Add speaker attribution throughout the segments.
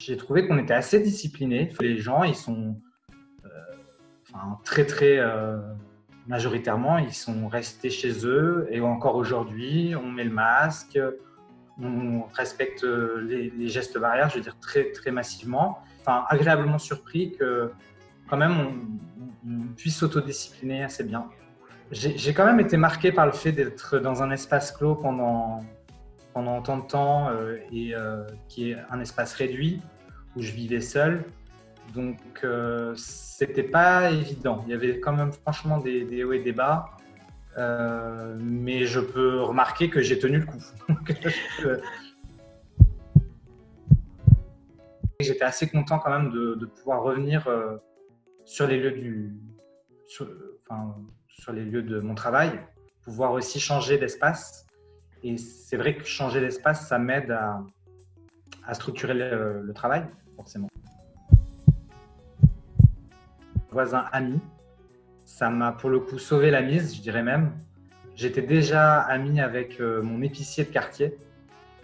Speaker 1: J'ai trouvé qu'on était assez disciplinés. Les gens, ils sont très majoritairement, ils sont restés chez eux et encore aujourd'hui, on met le masque, on respecte les gestes barrières, je veux dire très massivement. Enfin, agréablement surpris que quand même on puisse s'autodiscipliner assez bien. J'ai quand même été marqué par le fait d'être dans un espace clos pendant autant de temps qui est un espace réduit où je vivais seul. Donc, c'était pas évident. Il y avait quand même franchement des hauts et des bas. Mais je peux remarquer que j'ai tenu le coup. J'étais assez content quand même de pouvoir revenir sur les lieux sur les lieux de mon travail, pouvoir aussi changer d'espace. Et c'est vrai que changer d'espace, ça m'aide à structurer le travail, forcément. Voisin ami, ça m'a pour le coup sauvé la mise, je dirais même. J'étais déjà ami avec mon épicier de quartier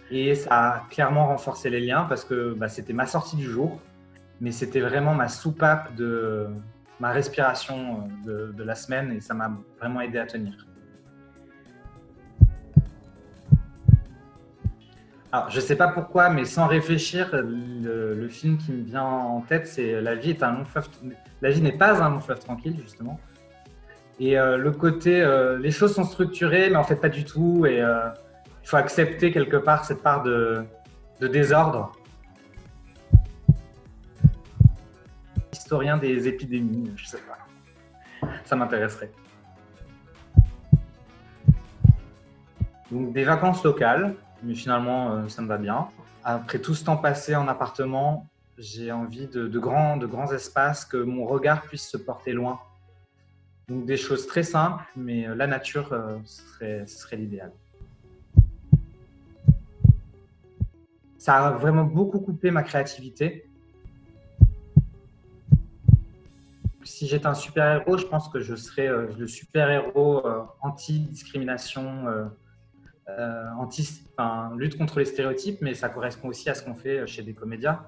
Speaker 1: et ça a clairement renforcé les liens parce que c'était ma sortie du jour, mais c'était vraiment ma soupape de ma respiration de la semaine et ça m'a vraiment aidé à tenir. Alors, je ne sais pas pourquoi, mais sans réfléchir, le film qui me vient en tête, c'est La vie est un long fleuve. La vie n'est pas un long fleuve tranquille, justement. Et le côté, les choses sont structurées, mais en fait pas du tout. Et il faut accepter quelque part cette part de désordre. Historien des épidémies, je ne sais pas. Ça m'intéresserait. Donc des vacances locales, mais finalement ça me va bien. Après tout ce temps passé en appartement, j'ai envie de grands espaces, que mon regard puisse se porter loin. Donc des choses très simples, mais la nature, ce serait l'idéal. Ça a vraiment beaucoup coupé ma créativité. Si j'étais un super-héros, je pense que je serais le super-héros anti-discrimination, lutte contre les stéréotypes, mais ça correspond aussi à ce qu'on fait chez des comédiens.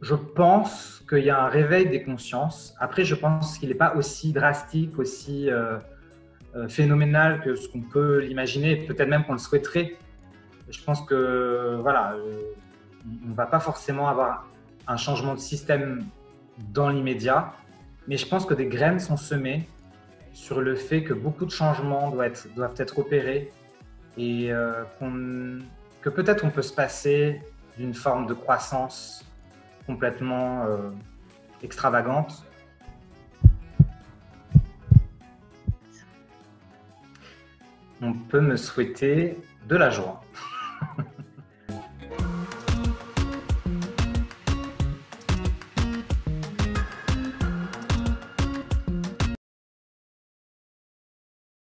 Speaker 1: Je pense qu'il y a un réveil des consciences. Après, je pense qu'il n'est pas aussi drastique, aussi phénoménal que ce qu'on peut l'imaginer, peut-être même qu'on le souhaiterait. Je pense que voilà, on ne va pas forcément avoir un changement de système dans l'immédiat, mais je pense que des graines sont semées sur le fait que beaucoup de changements doivent être opérés et que peut-être on peut se passer d'une forme de croissance complètement extravagante. On peut me souhaiter de la joie.